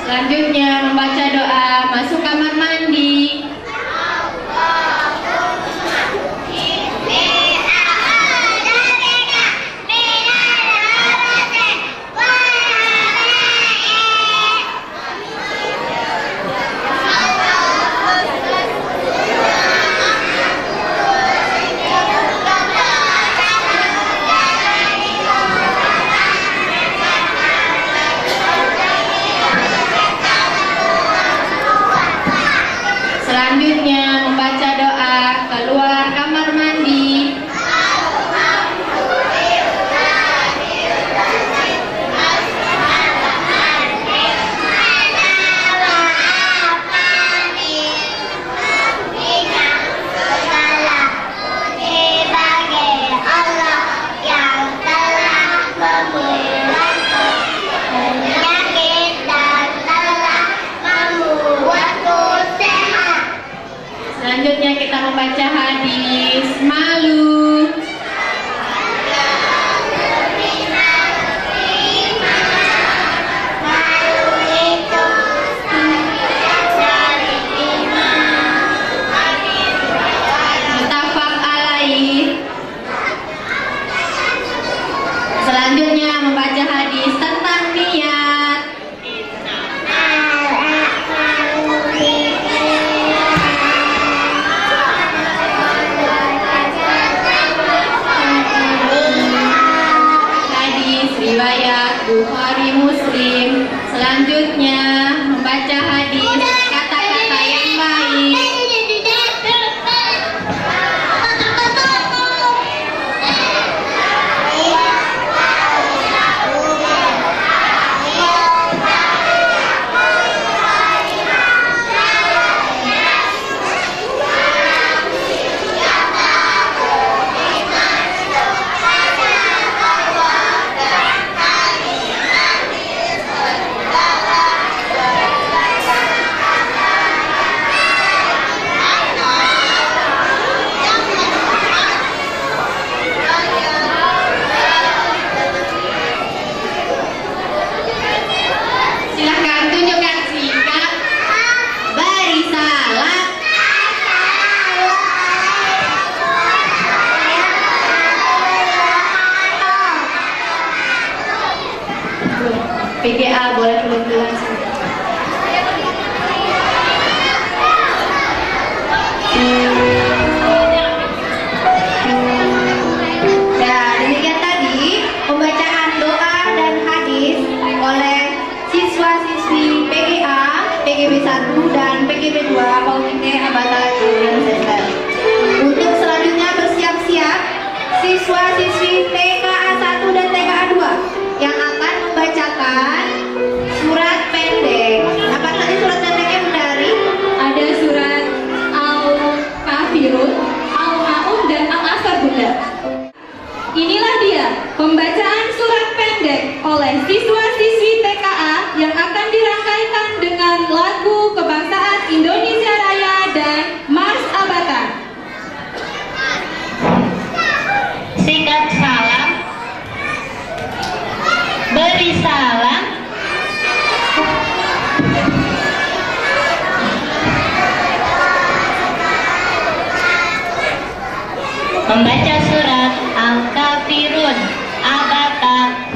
Selanjutnya membaca doa masuk kamar mandi. Selanjutnya membaca doa keluar kamar mandi. Selanjutnya kita membaca hadis malu. Muttafaq alaih. Selanjutnya membaca hadis tentang niat. Riwayat Bukhari Muslim. Selanjutnya membaca hadis kata-kata yang baik. PGA boleh kebetulan. Ya, demikian tadi pembacaan doa dan hadis oleh siswa-siswi PGA, PGB 1 dan PGB 2 Politeknik Abata Indonesia Selatan. Untuk selanjutnya bersiap-siap siswa-siswi TKA 1 dan TKA 2 yang akan membacakan surat pendek. Apa tadi surat pendeknya, Bundari? Ada surat Al-Kafirun, Al-Ma'un, dan Al-Asr, Bunda. Inilah dia pembacaan surat pendek oleh siswa-siswi TKA yang akan dirangkaikan dengan lagu kebangsaan Indonesia Raya dan Mars Abata. Singkat salam, beri salam, membaca surat Al-Kafirun, Abata.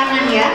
kanan ya.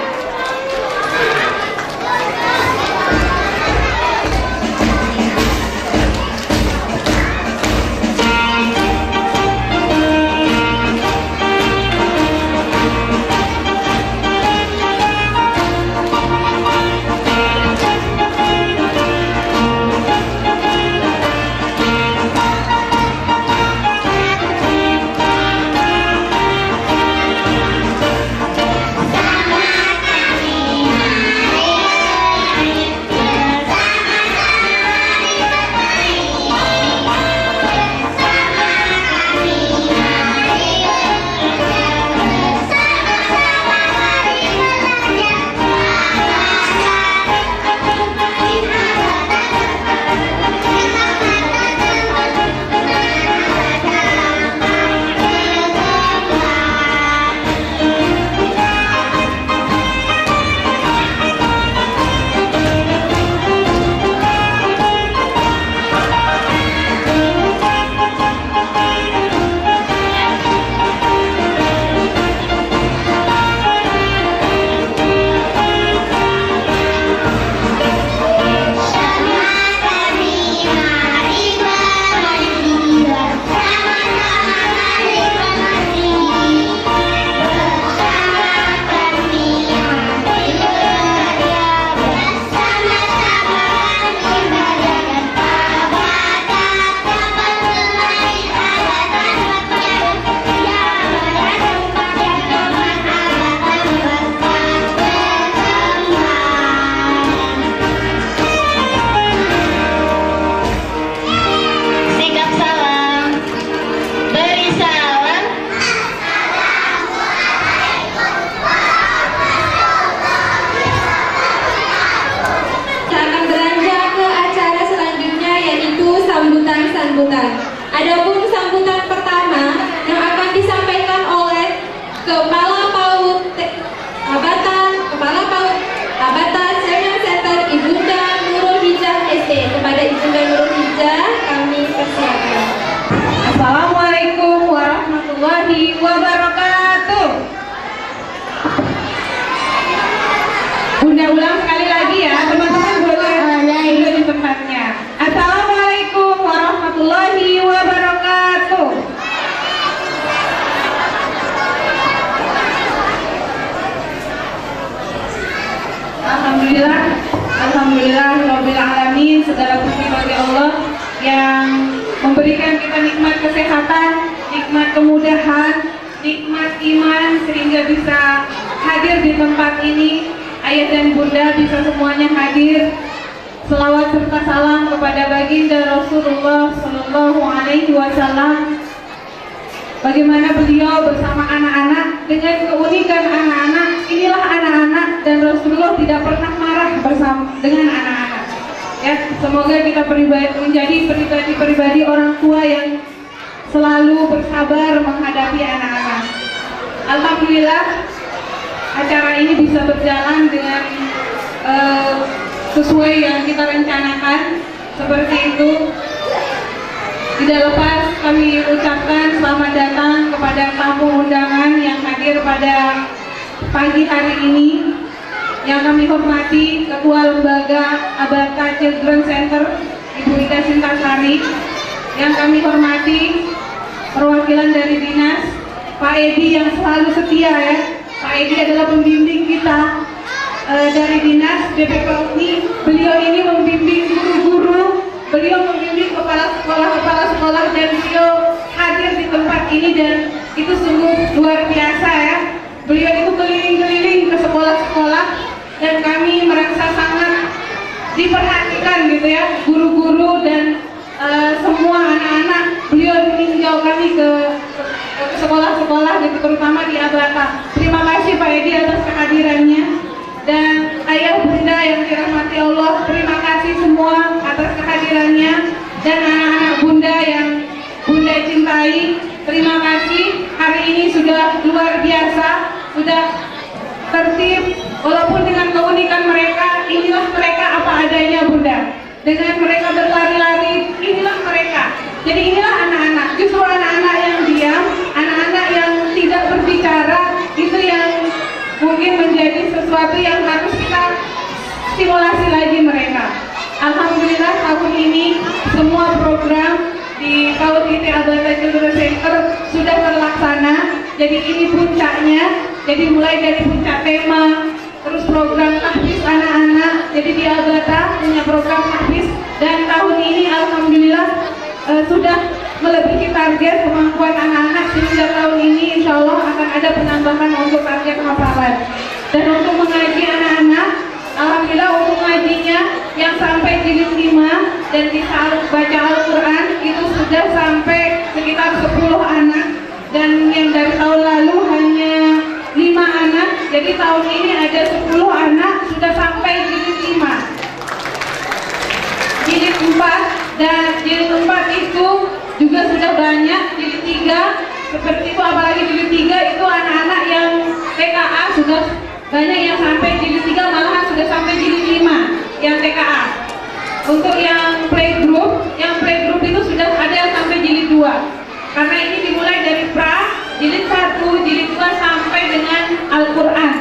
Adapun sambutan pertama yang akan disampaikan oleh Kepala PAUD Abatan Senior Center Ibunda Nurul Hijah SD. Kepada Ibunda Nurul Hijah kami persilakan. Assalamualaikum warahmatullahi wabarakatuh. Bunda ulang sekali lagi ya, teman-teman boleh duduk di tempatnya. Assalamualaikum warahmatullahi wabarakatuh. Alhamdulillah Rabbil Alamin, segala puji bagi Allah yang memberikan kita nikmat kesehatan, nikmat kemudahan, nikmat iman sehingga bisa hadir di tempat ini. Ayah dan bunda bisa semuanya hadir. Selawat serta salam kepada baginda Rasulullah Sallallahu Alaihi Wasallam. Bagaimana beliau bersama anak-anak, dengan keunikan anak-anak, inilah anak-anak, dan Rasulullah tidak pernah marah bersama dengan anak-anak. Ya, semoga kita menjadi pribadi orang tua yang selalu bersabar menghadapi anak-anak. Alhamdulillah, acara ini bisa berjalan dengan sesuai yang kita rencanakan, seperti itu. Tidak lepas kami ucapkan selamat datang kepada tamu undangan yang hadir pada pagi hari ini. Yang kami hormati Ketua Lembaga Abata Children Center Ibu Ida Sintasari. Yang kami hormati perwakilan dari dinas, Pak Edi yang selalu setia ya. Pak Edi adalah pembimbing kita dari dinas DPPUI. Beliau ini membimbing guru-guru, beliau membimbing kepala sekolah, dan beliau hadir di tempat ini, dan itu sungguh luar biasa ya. Beliau itu keliling-keliling ke sekolah-sekolah, dan kami merasa sangat diperhatikan gitu ya, guru-guru dan semua anak-anak. Beliau meninjau kami ke sekolah-sekolah gitu, terutama di Abata. Terima kasih Pak Edi atas kehadirannya, dan ayah bunda yang dirahmati Allah, terima kasih semua atas kehadirannya, dan anak-anak bunda yang bunda cintai, terima kasih. Hari ini sudah luar biasa, sudah tertib, walaupun dengan keunikan mereka. Inilah mereka apa adanya bunda, dengan mereka berlari-lari, inilah mereka. Jadi inilah anak-anak, justru anak-anak yang diam, anak-anak yang tidak berbicara, itu yang mungkin menjadi sesuatu yang harus kita stimulasi lagi mereka. Alhamdulillah tahun ini semua program di PAUD IT Alberta Children's Center sudah terlaksana. Jadi ini puncaknya. Jadi mulai dari puncak tema, terus program tahfiz anak-anak. Jadi di Alberta punya program tahfiz, dan tahun ini alhamdulillah sudah melebihi target kemampuan anak-anak. Sehingga tahun ini insya Allah akan ada penambahan untuk target hafalan. Dan untuk mengaji anak-anak, alhamdulillah untuk ngajinya yang sampai jilid 5 dan bisa baca Al-Quran itu sudah sampai sekitar 10 anak. Dan yang dari tahun lalu hanya 5 anak, jadi tahun ini ada 10 anak sudah sampai jilid 5. Jilid 4 dan jilid 4 itu juga sudah banyak. Jilid 3 seperti itu, apalagi jilid 3 itu anak-anak yang TKA sudah banyak yang sampai jilid 3, malahan sudah sampai jilid 5 yang TKA. Untuk yang playgroup itu sudah ada yang sampai jilid 2. Karena ini dimulai dari pra, jilid 1, jilid 2 sampai dengan Al-Quran.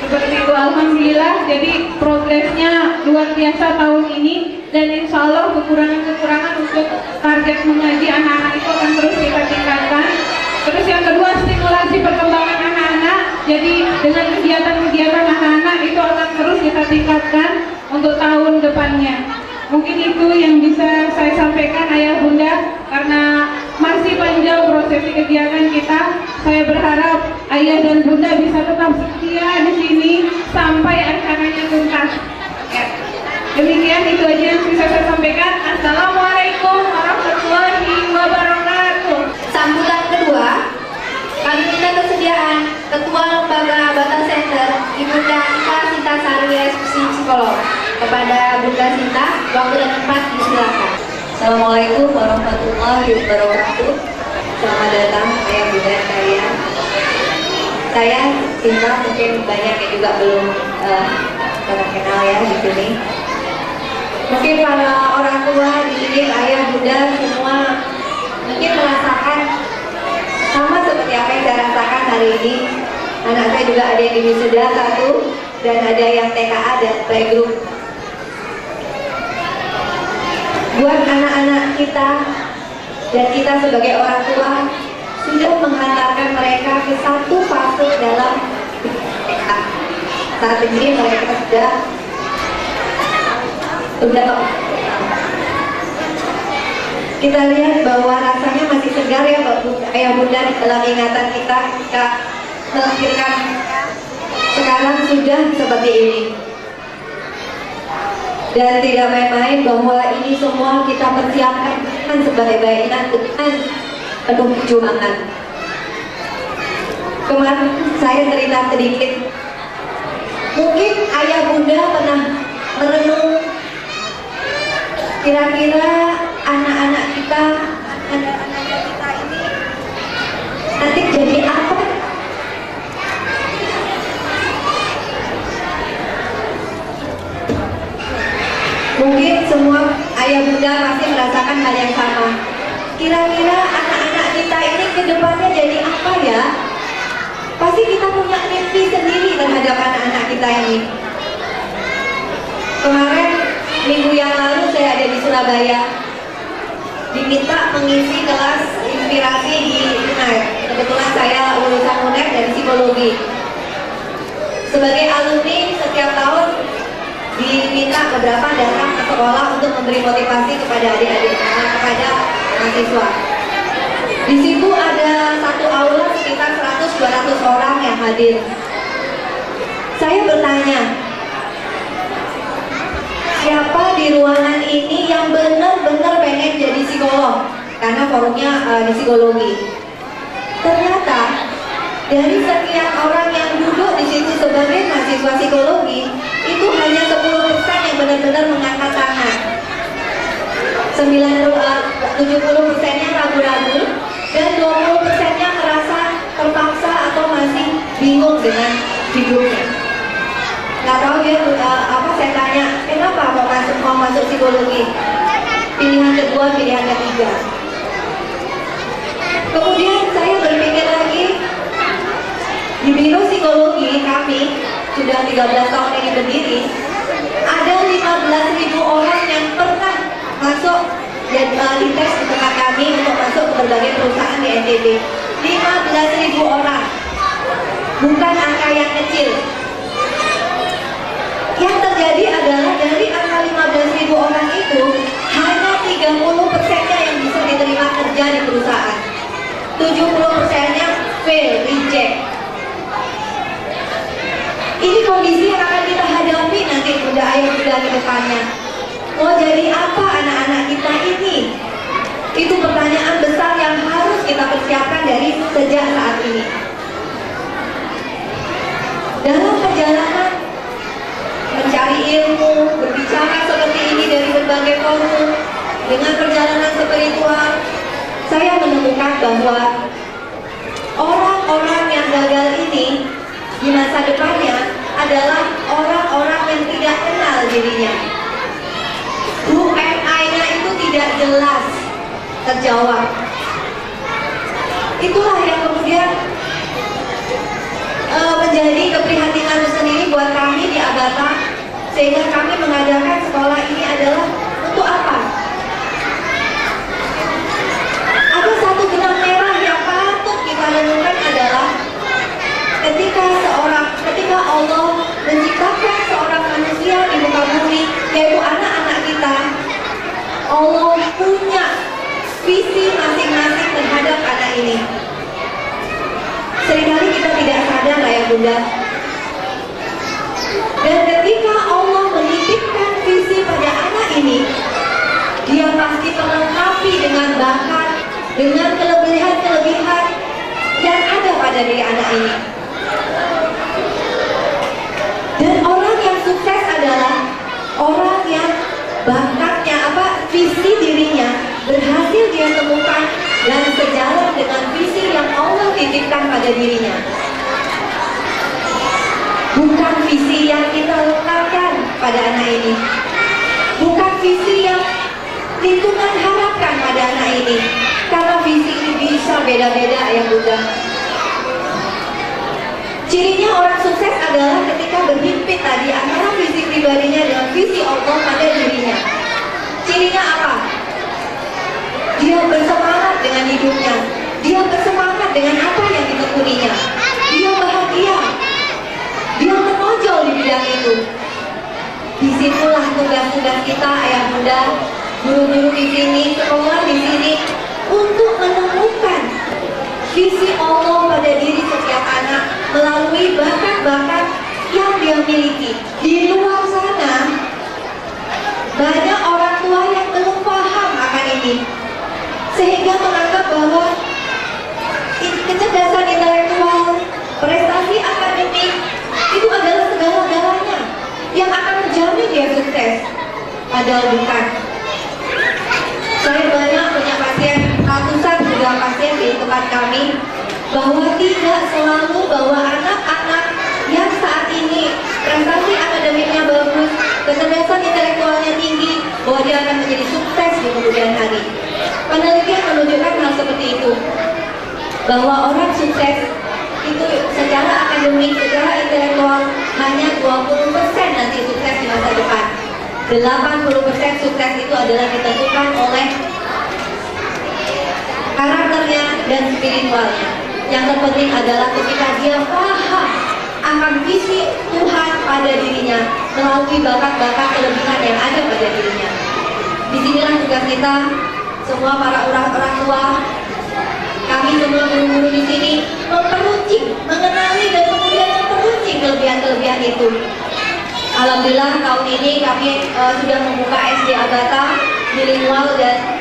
Seperti itu, alhamdulillah. Jadi progresnya luar biasa tahun ini, dan insya Allah kekurangan-kekurangan untuk target mengaji anak-anak itu akan terus kita tingkatkan. Terus yang kedua, stimulasi perkembangan anak-anak. Jadi dengan kegiatan-kegiatan anak-anak itu akan terus kita tingkatkan untuk tahun depannya. Mungkin itu yang bisa saya sampaikan Ayah Bunda, karena masih panjang prosesi kegiatan kita. Saya berharap Ayah dan Bunda bisa tetap setia di sini sampai acaranya tuntas. Ya. Demikian itu aja yang bisa saya sampaikan. Assalamualaikum warahmatullahi wabarakatuh. Sambutan kedua, kami minta kesediaan Ketua Lembaga Bata Center, Ibunda Ika Sinta Sari SPC Psikolog. Kepada Bunda Sinta, waktu dan tempat disilakan. Assalamualaikum warahmatullahi wabarakatuh. Selamat datang Ayah Bunda sekalian. Saya Sinta, mungkin banyak yang juga belum kenal ya di sini. Mungkin para orang tua di sini, Ayah Bunda semua mungkin merasakan sama seperti apa yang saya rasakan hari ini. Anak saya juga ada yang di wisuda 1 dan ada yang TKA dan playgroup. Buat anak-anak kita dan kita sebagai orang tua sudah menghantarkan mereka ke satu fase dalam TK. Saat ini mereka sudah kita lihat bahwa rasanya masih segar ya Ayah Bunda dalam ingatan kita melahirkan sekarang sudah seperti ini. Dan tidak main-main bahwa ini semua kita persiapkan dengan sebaik-baiknya dengan penuh perjuangan. Kemarin saya cerita sedikit. Mungkin Ayah Bunda pernah merenung kira-kira anak-anak kita ini nanti jadi apa? Mungkin semua Ayah Bunda pasti merasakan hal yang sama. Kira-kira anak-anak kita ini ke depannya jadi apa ya? Pasti kita punya mimpi sendiri terhadap anak-anak kita ini. Kemarin minggu yang lalu saya ada di Surabaya, diminta mengisi kelas inspirasi di UNER. Kebetulan saya lulusan UNER dari psikologi. Sebagai alumni setiap tahun diminta beberapa datang ke sekolah untuk memberi motivasi kepada adik-adik, kepada mahasiswa. Di situ ada satu aula sekitar 100-200 orang yang hadir. Saya bertanya, siapa di ruangan ini yang benar-benar pengen jadi psikolog? Karena forumnya di psikologi. Ternyata dari sekian orang yang duduk di situ sebagai mahasiswa psikologi, itu hanya 10% yang benar-benar mengangkat tangan. 70%-nya ragu-ragu, dan 20%-nya merasa terpaksa atau masih bingung dengan hidupnya. Nggak tahu ya, saya tanya, kenapa kok mau masuk psikologi? Pilihan kedua, pilihan ketiga. Kemudian saya berpikir lagi, di biro psikologi kami 13 tahun ini berdiri, ada 15.000 orang yang pernah masuk dan dites di tempat kami untuk masuk ke berbagai perusahaan di NTB. 15.000 orang, bukan angka yang kecil. Yang terjadi adalah dari angka 15.000 orang itu hanya 30%-nya yang bisa diterima kerja di perusahaan, 70%-nya fail, reject. Ini kondisi yang akan kita hadapi nanti Bunda Ayu Bunda ke depannya. Mau jadi apa anak-anak kita ini? Itu pertanyaan besar yang harus kita persiapkan dari sejak saat ini. Dalam perjalanan mencari ilmu, berbicara seperti ini dari berbagai forum, dengan perjalanan spiritual, saya menemukan bahwa orang-orang yang gagal ini di masa depannya adalah orang-orang yang tidak kenal dirinya. Who am I-nya itu tidak jelas terjawab. Itulah yang kemudian menjadi keprihatinan sendiri buat kami di Agatha, sehingga kami mengadakan sekolah ini adalah untuk apa? Ada satu benang merah yang patut kita renungkan adalah ketika Allah menciptakan seorang manusia di muka bumi, yaitu anak-anak kita, Allah punya visi masing-masing terhadap anak ini. Seringkali kita tidak sadar lah ya Bunda. Dan ketika Allah menitipkan visi pada anak ini, Dia pasti melengkapi dengan bakat, dengan kelebihan-kelebihan yang ada pada diri anak ini. Dan orang yang sukses adalah orang yang bakatnya visi dirinya berhasil dia temukan dan sejalan dengan visi yang Allah titipkan pada dirinya. Bukan visi yang kita letakkan pada anak ini, bukan visi yang lingkungan harapkan pada anak ini, karena visi ini bisa beda-beda ya Bunda. Cirinya orang sukses adalah ketika berhimpit tadi antara visi pribadinya dengan visi Allah pada dirinya. Cirinya apa? Dia bersemangat dengan hidupnya, dia bersemangat dengan apa yang ditekuninya, dia bahagia, dia menonjol di bidang itu. Disitulah tugas-tugas kita ayah bunda, guru-guru di sini, sekolah di sini, untuk menemukan visi Allah pada diri setiap anak melalui bakat-bakat yang dia miliki. Di luar sana banyak orang tua yang belum paham akan ini, sehingga menganggap bahwa kecerdasan intelektual, prestasi akademik itu adalah segala-galanya yang akan menjamin dia sukses. Padahal bukan. Saya banyak punya pasien, ratusan juga pasien di tempat kami, bahwa tidak selalu bahwa anak-anak yang saat ini prestasi akademiknya bagus, kecerdasan intelektualnya tinggi, bahwa dia akan menjadi sukses di kemudian hari. Penelitian menunjukkan hal seperti itu, bahwa orang sukses itu secara akademik, secara intelektual hanya 20% nanti sukses di masa depan. 80% sukses itu adalah ditentukan oleh karakternya dan spiritualnya. Yang terpenting adalah ketika dia paham akan visi Tuhan pada dirinya melalui bakat-bakat kelebihan yang ada pada dirinya. Disinilah tugas kita semua para orang tua, kami semua guru-guru di sini memperuncing, mengenali dan kemudian memperuncing kelebihan-kelebihan itu. Alhamdulillah tahun ini kami sudah membuka SD Agatha bilingual dan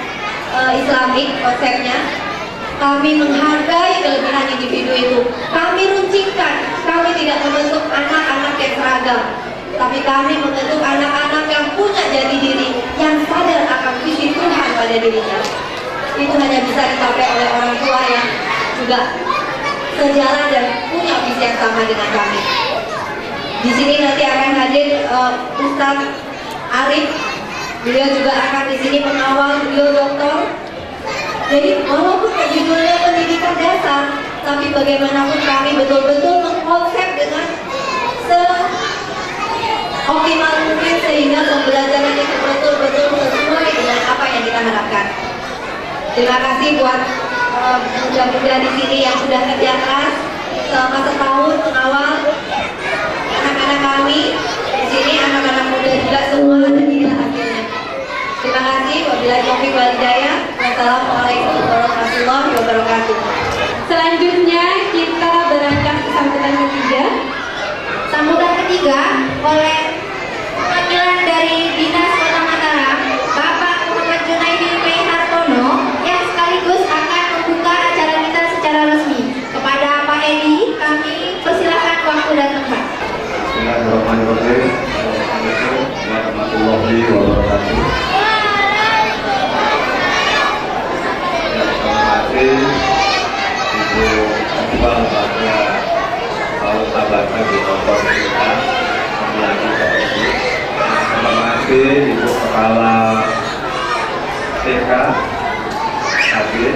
Islamik konsepnya. Kami menghargai kelebihan individu itu. Kami runcingkan, kami tidak membentuk anak-anak yang seragam, tapi kami membentuk anak-anak yang punya jati diri, yang sadar akan visi Tuhan pada dirinya. Itu hanya bisa dicapai oleh orang tua yang juga sejalan dan punya visi yang sama dengan kami. Di sini nanti akan hadir Ustadz Arif, beliau juga akan di sini mengawal, beliau doktor. Jadi walaupun judulnya pendidikan dasar, tapi bagaimanapun kami betul-betul mengkonsep dengan Terima kasih buat muda-muda di sini yang sudah kerja keras selama setahun mengawal anak-anak kami. Di sini anak-anak muda juga semua ada di akhirnya. Terima kasih. Wabillahi taufiq wal hidayah. Wassalamualaikum warahmatullahi wabarakatuh. Selanjutnya kita berangkat ke sambutan ketiga. Sambutan ketiga oleh perwakilan dari Dinas Kota Mataram, Bapak Muhammad Junaidi P. Hartono, yang sekaligus akan membuka acara kita secara resmi. Kepada Pak Edi, kami persilakan waktu dan tempat. Bismillahirrahmanirrahim. Assalamualaikum warahmatullahi wabarakatuh. Ibu Ketua Lembaga Paut Abata di Bogor kita mengulangi seperti. Terima kasih Ibu Kepala TK hadir,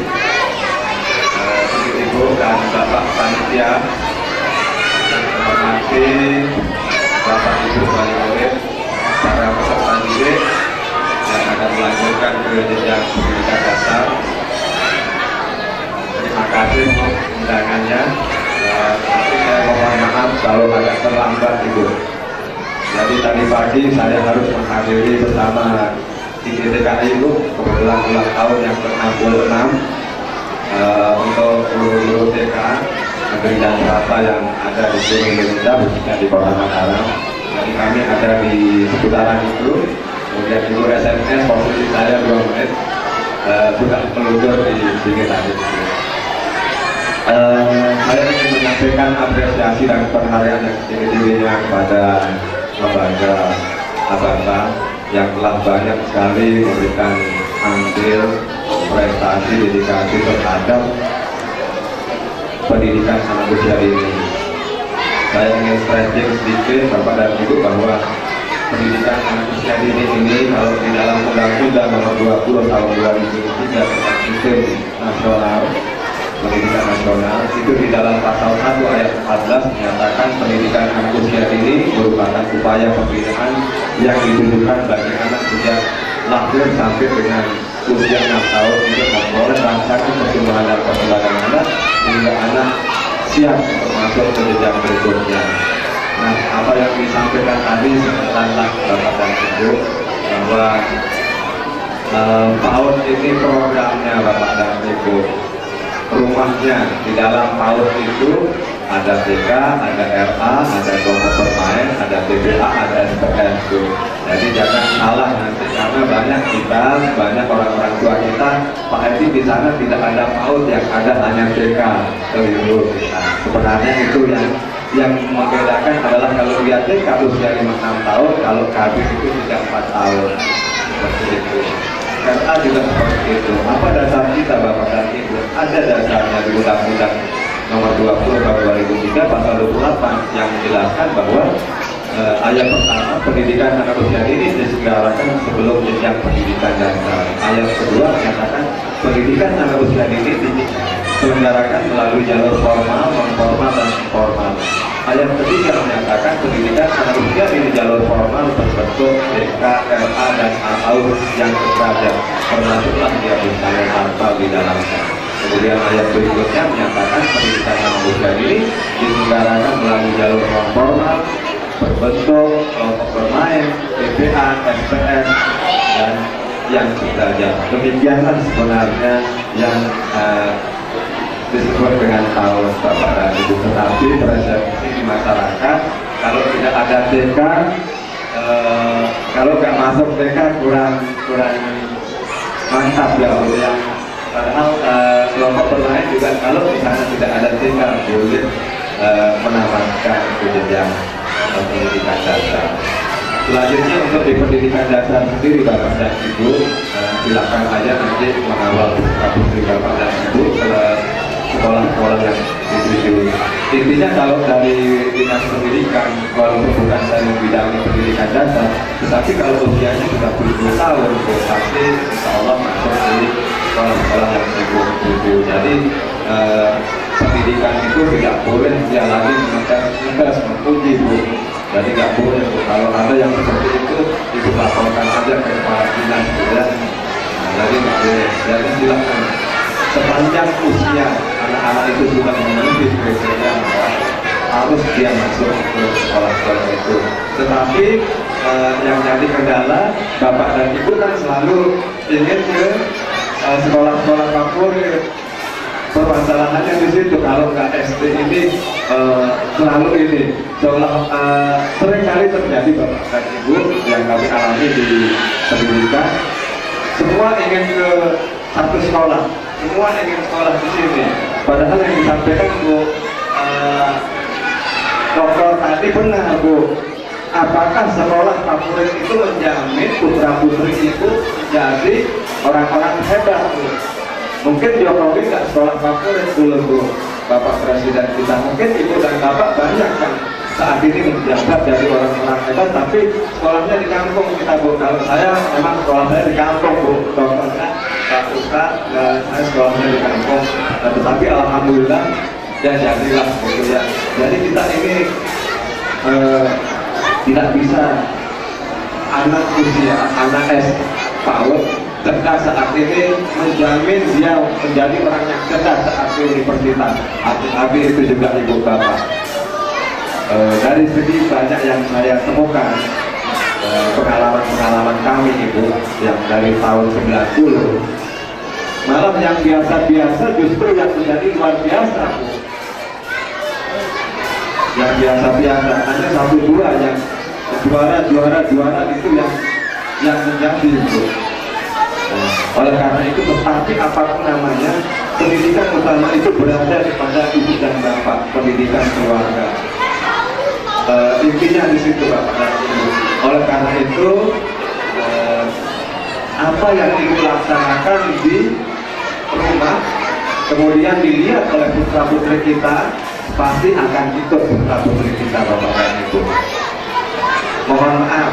Ibu dan Bapak Panitia. Terima kasih Bapak Ibu wali murid, para peserta didik yang akan melanjutkan ke jenjang pendidikan dasar. Terima kasih untuk undangannya. Saya mohon maaf kalau agak terlambat Ibu. Jadi tadi pagi saya harus menghadiri bersama TKI Ibu kebetulan ulang tahun yang ke-66 untuk guru-guru TK negeri dan swasta yang ada di seluruh Indonesia, khususnya di Kota Mataram. Jadi kami ada di seputaran itu. Kemudian Ibu SMS posisi saya 2 menit sudah meluncur di sini tadi. Saya ingin menyampaikan apresiasi dan penghargaan yang tinggi-tingginya kepada lembaga Abata yang telah banyak sekali memberikan andil prestasi dedikasi terhadap pendidikan anak usia dini. Saya ingin stretching sedikit Bapak dan Ibu bahwa pendidikan anak usia dini ini kalau di dalam Undang-Undang Nomor 20 Tahun 2003 tentang Sistem Nasional Pendidikan Nasional itu di dalam pasal 1 ayat 14 menyatakan pendidikan anak usia dini merupakan upaya pembinaan yang ditujukan bagi anak sejak lahir sampai dengan usia 6 tahun untuk memperoleh rangsangan pertumbuhan dan perkembangan anak sehingga anak siap untuk masuk ke jenjang berikutnya. Nah, apa yang disampaikan tadi sebenarnya Bapak dan Ibu bahwa PAUD ini programnya Bapak dan Ibu, rumahnya di dalam PAUD itu ada TK, ada RA, ada kelompok bermain, ada TPA, ada SPN. Jadi jangan salah nanti karena banyak orang-orang tua kita, Pak Edi di sana tidak ada PAUD, yang ada hanya TK, keliru kita. Sebenarnya itu yang membedakan adalah kalau dia TK usia 5-6 tahun, kalau KB itu sudah 4 tahun. Seperti itu. RA juga seperti itu. Apa dasar kita Bapak dan Ibu? Ada dasarnya di Undang-Undang Nomor 20 Tahun 2003 Pasal 28 yang menjelaskan bahwa ayat pertama pendidikan anak usia dini diselenggarakan sebelum jenjang pendidikan dasar. Ayat kedua menyatakan pendidikan anak usia dini diselenggarakan melalui jalur formal, non formal dan informal. Ayat ketiga menyatakan pendidikan anak usia dini jalur formal berbentuk TK, RA, dan AAU yang tersedia, termasuklah dia misalnya harta di dalamnya. Kemudian ayat berikutnya menyatakan pendidikan anak usia dini diselenggarakan melalui jalur non formal berbentuk kelompok bermain, TPA, SPN, dan yang sederajat. Demikianlah sebenarnya yang disebut dengan PAUD Bapak dan Ibu. Tetapi persepsi di masyarakat kalau tidak ada TK, kalau nggak masuk TK kurang mantap ya. Yang padahal kelompok bermain juga kalau di sana tidak ada TK boleh menamatkan jenjang pendidikan dasar. Selanjutnya untuk di pendidikan dasar sendiri Bapak dan Ibu, silakan aja nanti mengawal Putri Bapak dan Ibu ke sekolah-sekolah yang dituju. Intinya kalau dari dinas pendidikan, walaupun bukan dari bidang pendidikan dasar, tetapi kalau usianya sudah 70 tahun, pasti insya Allah masuk di sekolah-sekolah yang dituju. Jadi pendidikan itu tidak boleh dia lagi mengetes, menguji Bu. Jadi nggak boleh Bu. Kalau ada yang seperti itu, Ibu laporkan aja ke kepala dinas ya. Jadi silakan sepanjang usia anak-anak itu sudah memenuhi kriteria harus dia masuk ke sekolah-sekolah itu. Tetapi yang jadi kendala bapak dan ibu kan selalu ingin ke sekolah-sekolah favorit. Permasalahannya di situ, kalau nggak SD ini selalu ini seolah sering kali terjadi bapak dan ibu yang kami alami di pendidikan, semua ingin ke satu sekolah, semua ingin sekolah di sini. Padahal yang disampaikan Bu dokter tadi benar Bu. Apakah sekolah favorit itu menjamin putra putri itu jadi orang-orang hebat Bu? Mungkin Jokowi nggak sekolah favorit dulu Bu, Bapak Presiden kita. Mungkin Ibu dan Bapak banyak kan saat ini menjabat jadi orang-orang hebat, tapi sekolahnya di kampung kita Bu. Kalau saya memang sekolah saya di kampung Bu, dokternya Pak Ustadz, saya sekolahnya di kampung. Tetapi alhamdulillah ya jadilah gitu ya. Jadi kita ini tidak bisa anak usia anak PAUD cerdas saat ini menjamin dia menjadi orang yang cerdas saat di universitas. Tapi itu juga Ibu Bapak. Dari segi banyak yang saya temukan pengalaman-pengalaman kami Ibu yang dari tahun 90, malah yang biasa-biasa justru yang menjadi luar biasa Bu. Yang biasa-biasa hanya 1-2 yang juara itu yang menjadi Bu. Oleh karena itu, tetapi apapun namanya, pendidikan utama itu berada pada ibu dan bapak, pendidikan keluarga. Intinya di situ Bapak dan Ibu. Oleh karena itu, apa yang Ibu laksanakan di rumah, kemudian dilihat oleh putra putri kita, pasti akan ikut putra putri kita Bapak dan Ibu. Mohon maaf